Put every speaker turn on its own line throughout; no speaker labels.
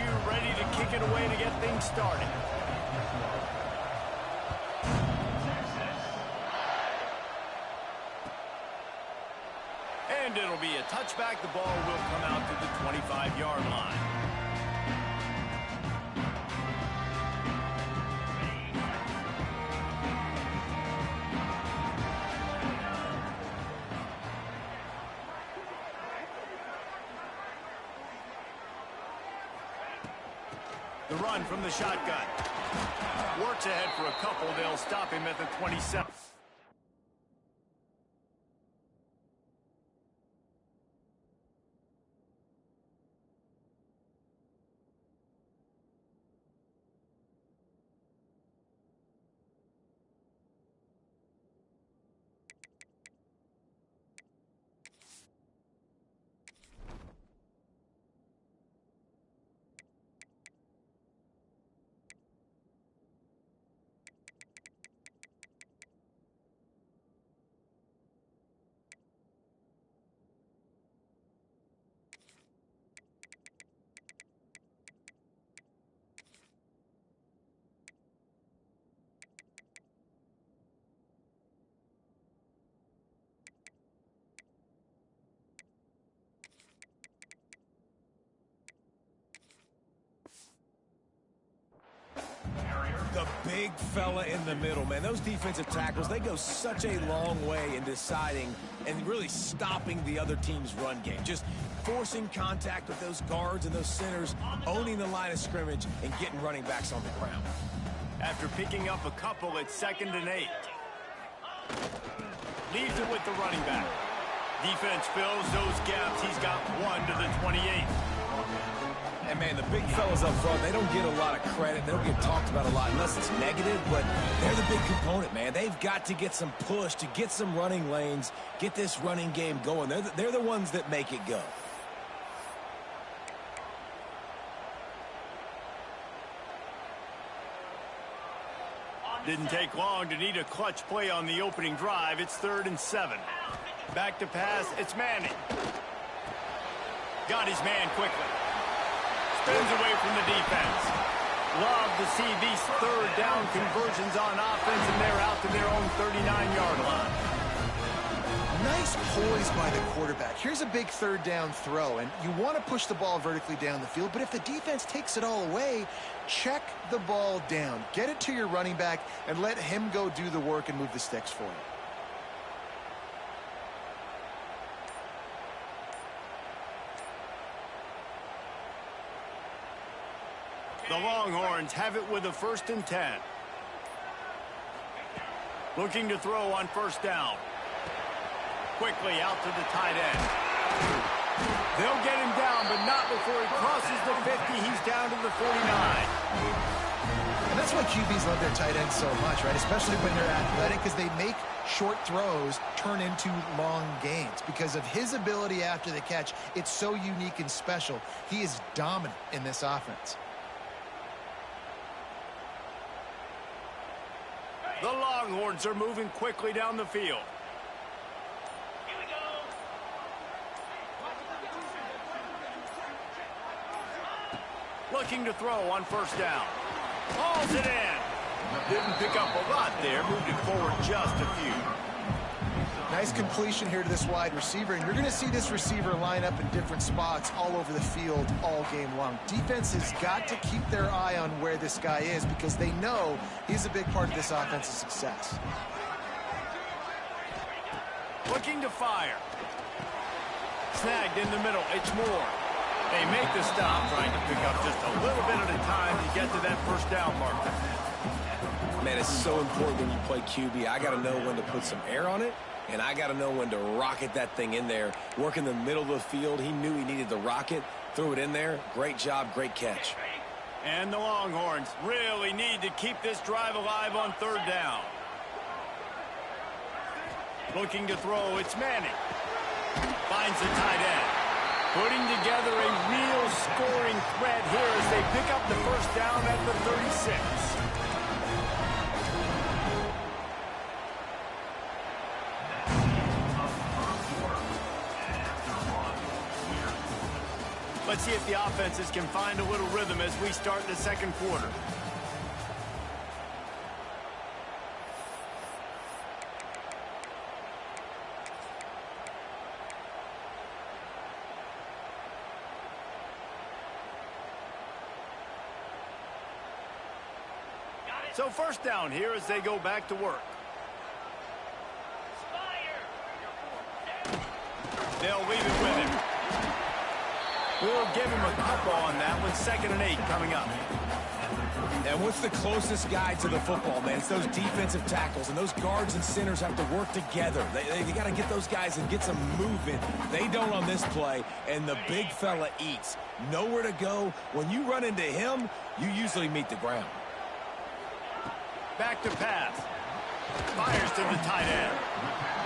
LSU ready to kick it away to get things started. And it'll be a touchback. The ball will come out to the 25-yard line. The run from the shotgun. Works ahead for a couple. They'll stop him at the 27.
The big fella in the middle, man. Those defensive tackles, they go such a long way in deciding and really stopping the other team's run game. Just forcing contact with those guards and those centers, owning the line of scrimmage, and getting running backs on the ground.
After picking up a couple at 2nd and 8. Leaves it with the running back. Defense fills those gaps. He's got one to the 28.
And, man, the big fellas up front, they don't get a lot of credit. They don't get talked about a lot unless it's negative, but they're the big component, man. They've got to get some push to get some running lanes, get this running game going. They're the ones that make it go.
Didn't take long to need a clutch play on the opening drive. It's 3rd and 7. Back to pass. It's Manning. Got his man quickly. Spins away from the defense. Love to see these 3rd down conversions on offense, and they're out to their own 39-yard line.
Nice poise by the quarterback. Here's a big 3rd down throw, and you want to push the ball vertically down the field, but if the defense takes it all away, check the ball down. Get it to your running back and let him go do the work and move the sticks for you.
The Longhorns have it with a 1st and 10. Looking to throw on 1st down. Quickly out to the tight end. They'll get him down, but not before he crosses the 50. He's down to the 49.
And that's why QBs love their tight ends so much, right? Especially when they're athletic, because they make short throws turn into long gains. Because of his ability after the catch, it's so unique and special. He is dominant in this offense.
The Longhorns are moving quickly down the field. Here we go. Looking to throw on 1st down. Hauls it in. Didn't pick up a lot there. Moved it forward just a few.
Nice completion here to this wide receiver, and you're going to see this receiver line up in different spots all over the field all game long. Defense has got to keep their eye on where this guy is because they know he's a big part of this offense's success.
Looking to fire. Snagged in the middle. It's Moore. They make the stop, trying to pick up just a little bit at a time to get to that 1st down marker.
Man, it's so important when you play QB. I got to know when to put some air on it, and I got to know when to rocket that thing in there. Work in the middle of the field. He knew he needed the rocket. Threw it in there. Great job. Great catch.
And the Longhorns really need to keep this drive alive on 3rd down. Looking to throw. It's Manning. Finds the tight end. Putting together a real scoring threat here as they pick up the 1st down at the 36. Let's see if the offenses can find a little rhythm as we start the second quarter. So first down here as they go back to work. They'll leave it with him. We'll give him a couple on that one. 2nd and 8 coming up.
And what's the closest guy to the football, man? It's those defensive tackles, and those guards and centers have to work together. They got to get those guys and get some movement. They don't on this play, and the big fella eats. Nowhere to go. When you run into him, you usually meet the ground.
Back to pass. Fires to the tight end.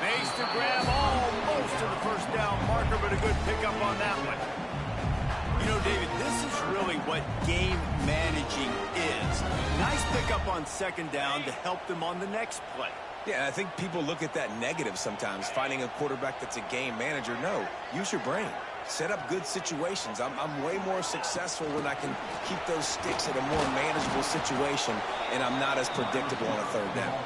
Makes the grab almost to the first down marker, but a good pickup on that one. You know, David, this is really what game managing is. Nice pickup on 2nd down to help them on the next play.
Yeah, I think people look at that negative sometimes, finding a quarterback that's a game manager. No, use your brain. Set up good situations. I'm way more successful when I can keep those sticks at a more manageable situation, and I'm not as predictable on a 3rd down.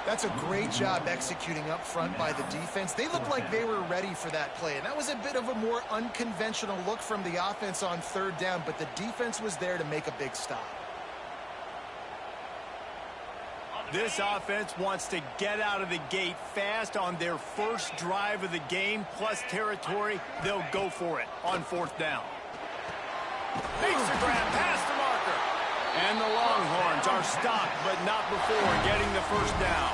That's a great job executing up front by the defense. They looked like they were ready for that play, and that was a bit of a more unconventional look from the offense on 3rd down, but the defense was there to make a big stop.
This offense wants to get out of the gate fast on their first drive of the game, plus territory. They'll go for it on 4th down. Makes the grab past the marker. And the Longhorns are stopped, but not before getting the first down.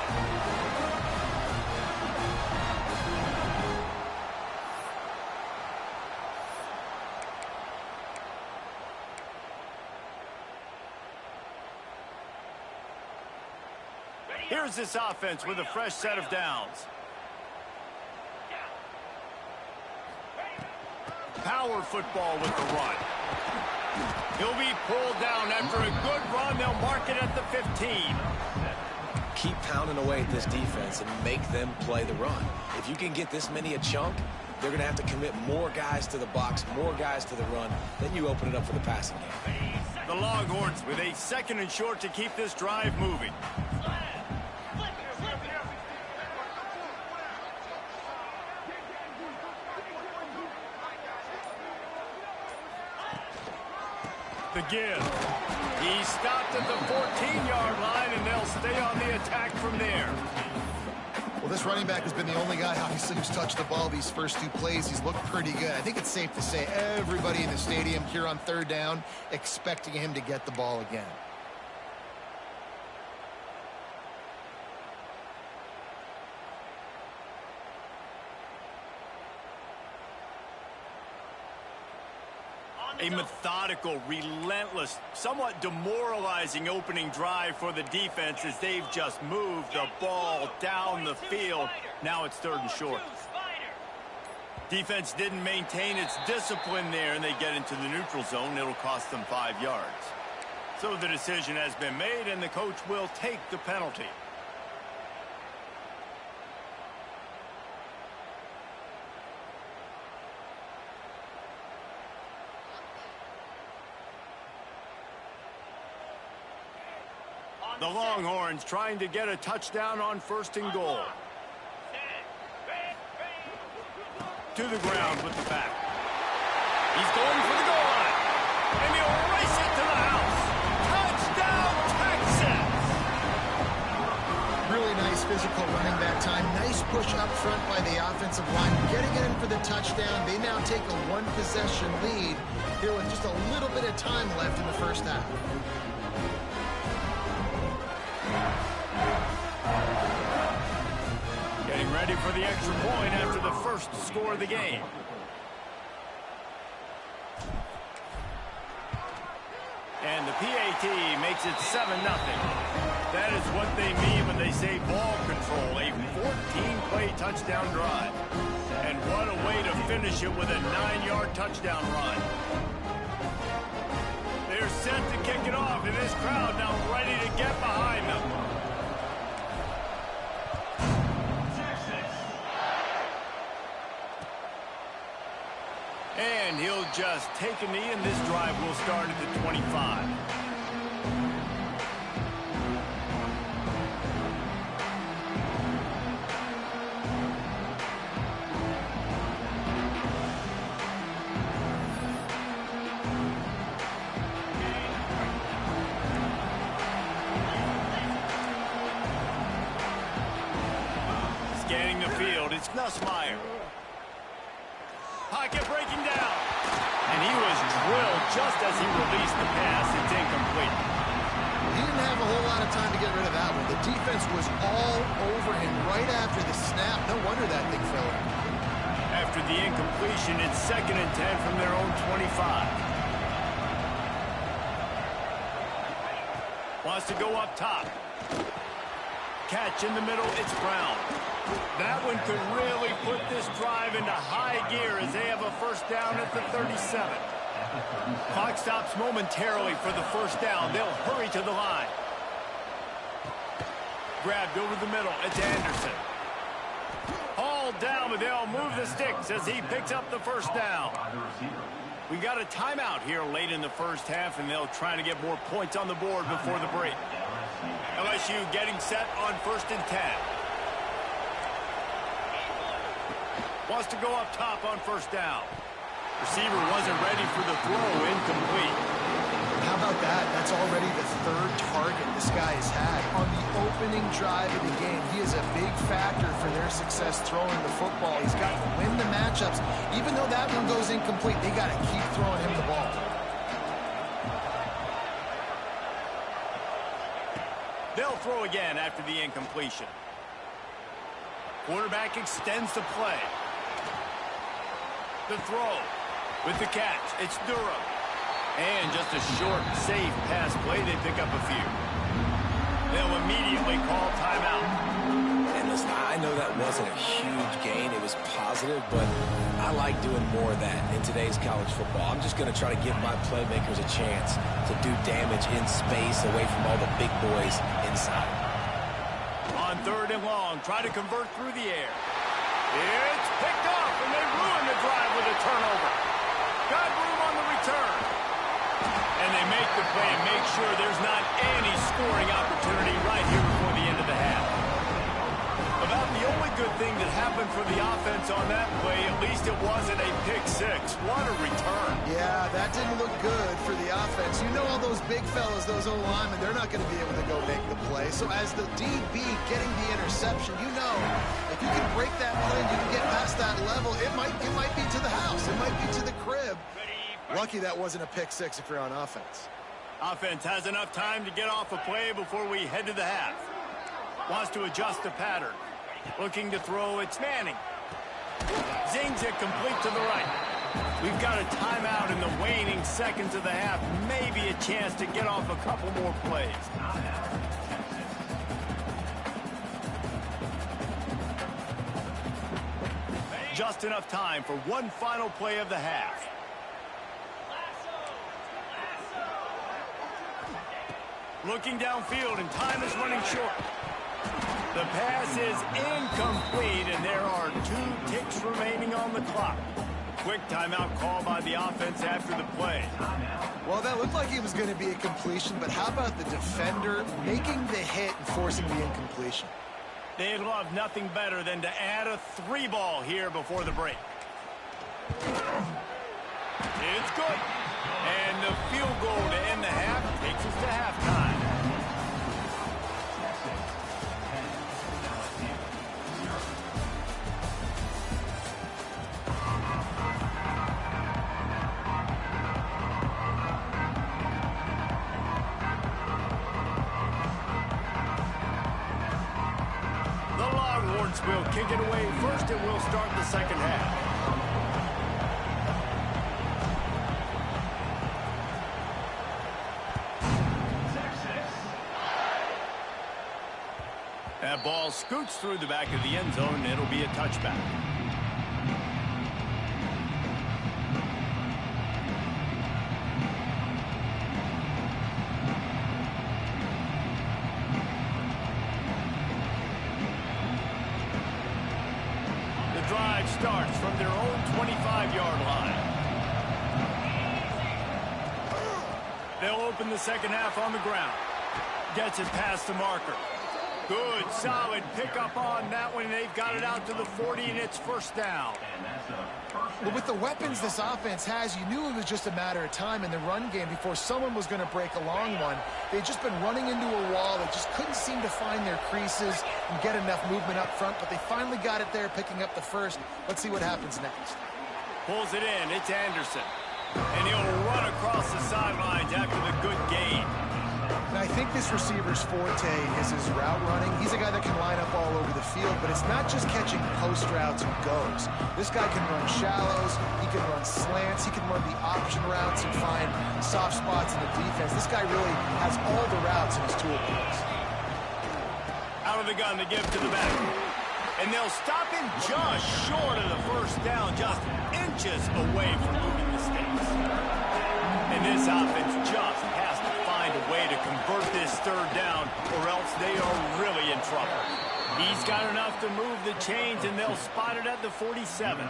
Here's this offense with a fresh set of downs. Power football with the run. He'll be pulled down after a good run. They'll mark it at the 15.
Keep pounding away at this defense and make them play the run. If you can get this many a chunk, they're going to have to commit more guys to the box, more guys to the run. Then you open it up for the passing game.
The Longhorns with a 2nd and short to keep this drive moving. The give. He stopped at the 14-yard line, and they'll stay on the attack from there.
Well, this running back has been the only guy, obviously, who's touched the ball these first 2 plays. He's looked pretty good. I think it's safe to say everybody in the stadium here on 3rd down expecting him to get the ball again.
A methodical, relentless, somewhat demoralizing opening drive for the defense as they've just moved the ball down the field. Now it's 3rd and short. Defense didn't maintain its discipline there, and they get into the neutral zone. It'll cost them 5 yards. So the decision has been made, and the coach will take the penalty. The Longhorns trying to get a touchdown on 1st and goal. To the ground with the back. He's going for the goal line. And he'll race it to the house. Touchdown, Texas!
Really nice physical running back time. Nice push up front by the offensive line. Getting it in for the touchdown. They now take a 1-possession lead here with just a little bit of time left in the first half.
Getting ready for the extra point after the first score of the game. And the PAT makes it 7-0. That is what they mean when they say ball control. A 14-play touchdown drive. And what a way to finish it with a 9-yard touchdown run. They're set to kick it off, and this crowd now ready to get behind them. And he'll just take a knee, and this drive will start at the 25. Scanning the field, it's Nussmeier. Pocket breaking down. And he was drilled just as he released the pass. It's incomplete.
He didn't have a whole lot of time to get rid of that one. The defense was all over him right after the snap. No wonder that thing fell out.
After the incompletion, it's 2nd and 10 from their own 25. Wants to go up top. Catch in the middle, it's Brown. That one could really put this drive into high gear as they have a first down at the 37. Clock stops momentarily for the first down. They'll hurry to the line. Grabbed over the middle, it's Anderson. Hauled down, but they'll move the sticks as he picks up the first down. We got a timeout here late in the first half, and they'll try to get more points on the board before the break. LSU getting set on 1st and 10. Wants to go up top on first down. Receiver wasn't ready for the throw, incomplete.
How about that? That's already the 3rd target this guy has had. On the opening drive of the game, he is a big factor for their success throwing the football. He's got to win the matchups. Even though that one goes incomplete, they got to keep throwing him the ball.
They'll throw again after the incompletion. Quarterback extends the play. The throw with the catch. It's Durham. And just a short, safe pass play. They pick up a few. They'll immediately call timeout.
And listen, I know that wasn't a huge gain. It was positive, but I like doing more of that in today's college football. I'm just going to try to give my playmakers a chance to do damage in space away from all the big boys inside.
On 3rd and long, try to convert through the air. It's picked off, and they ruin the drive with a turnover. Got room on the return. And they make the play and make sure there's not any scoring opportunity right here before the end of the half. About the only good thing that happened for the offense on that play, at least it wasn't a pick six. What a return.
Yeah, that didn't look good for the offense. You know all those big fellas, those O-linemen, they're not going to be able to go make the play. So as the DB getting the interception, you know, if you can break that play and you can get past that level, it might be to the house. It might be to the crib. Lucky that wasn't a pick six if you're on offense.
Offense has enough time to get off a play before we head to the half. Wants to adjust the pattern. Looking to throw, it's Manning. Zings it complete to the right. We've got a timeout in the waning seconds of the half. Maybe a chance to get off a couple more plays. Just enough time for one final play of the half. Looking downfield, and time is running short. The pass is incomplete, and there are 2 ticks remaining on the clock. Quick timeout call by the offense after the play.
Well, that looked like it was going to be a completion, but how about the defender making the hit and forcing the incompletion?
They'd love nothing better than to add a 3-ball here before the break. It's good. And the field goal to end the half takes us to halftime. The Longhorns will kick it away first, and we'll start the second half. That ball scoots through the back of the end zone, and it'll be a touchback. The drive starts from their own 25-yard line. They'll open the second half on the ground. Gets it past the marker. Good, solid pickup on that one. They've got it out to the 40, and it's first down.
But with the weapons this offense has, you knew it was just a matter of time in the run game before someone was going to break a long one. They'd just been running into a wall. They just couldn't seem to find their creases and get enough movement up front, but they finally got it there, picking up the first. Let's see what happens next.
Pulls it in. It's Anderson. And he'll run across the sidelines after the good gain.
And I think this receiver's forte is his route running. He's a guy that can line up all over the field, but it's not just catching post routes and goes. This guy can run shallows, he can run slants, he can run the option routes and find soft spots in the defense. This guy really has all the routes in his toolbox.
Out of the gun to give to the back. And they'll stop him just short of the first down, just inches away from moving the stakes. And this offense just has to find a way to convert this third down, or else they are really in trouble. He's got enough to move the chains, and they'll spot it at the 47.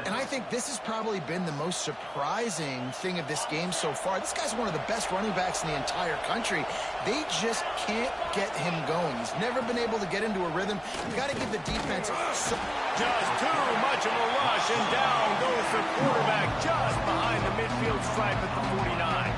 And I think this has probably been the most surprising thing of this game so far. This guy's one of the best running backs in the entire country. They just can't get him going. He's never been able to get into a rhythm. You got to give the defense
just too much of a rush, and down goes the quarterback just behind the midfield stripe at the 49.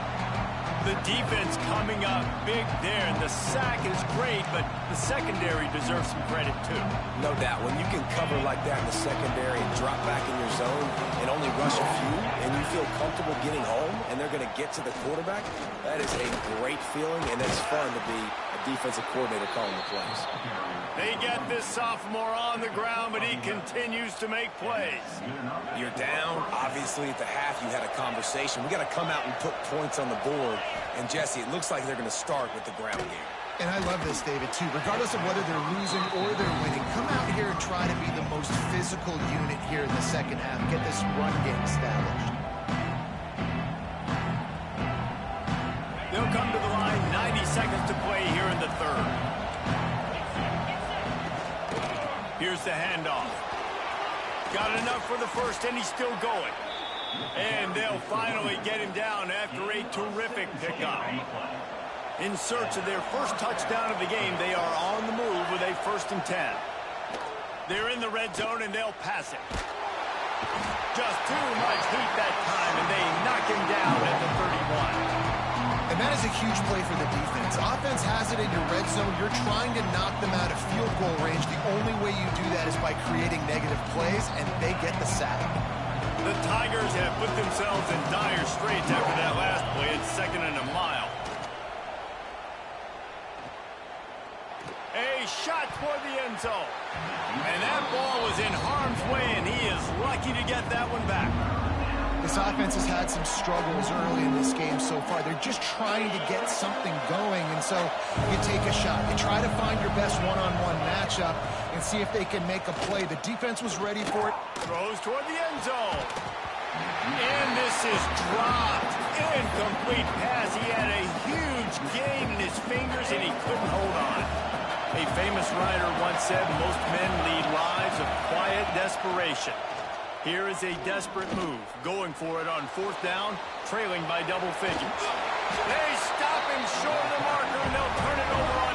The defense coming up big there, and the sack is great, but the secondary deserves some credit too.
No doubt. When you can cover like that in the secondary and drop back in your zone and only rush a few, and you feel comfortable getting home, and they're going to get to the quarterback, that is a great feeling, and it's fun to be a defensive coordinator calling the plays.
They get this sophomore on the ground, but he continues to make plays.
You're down. Obviously, at the half, you had a conversation. We got to come out and put points on the board. And, Jesse, it looks like they're going to start with the ground game.
And I love this, David, too. Regardless of whether they're losing or they're winning, come out here and try to be the most physical unit here in the second half. Get this run game established.
They'll come to the line, 90 seconds to play here in the third. Here's the handoff. Got enough for the first, and he's still going. And they'll finally get him down after a terrific pickup. In search of their first touchdown of the game, they are on the move with a 1st and 10. They're in the red zone, and they'll pass it. Just too much heat that time, and they knock him down at the 31.
And that is a huge play for the defense. Offense has it in your red zone. You're trying to knock them out of field goal range. The only way you do that is by creating negative plays, and they get the sack.
The Tigers have put themselves in dire straits after that last play. It's 2nd and a mile. A shot toward the end zone. And that ball was in harm's way, and he is lucky to get that one back.
This offense has had some struggles early in this game so far. They're just trying to get something going, and so you take a shot. You try to find your best one-on-one matchup and see if they can make a play. The defense was ready for it.
Throws toward the end zone. And this is dropped. Incomplete pass. He had a huge gain in his fingers, and he couldn't hold on. A famous writer once said, most men lead lives of quiet desperation. Here is a desperate move, going for it on 4th down, trailing by double figures. They stop him short of the marker, and they'll turn it over on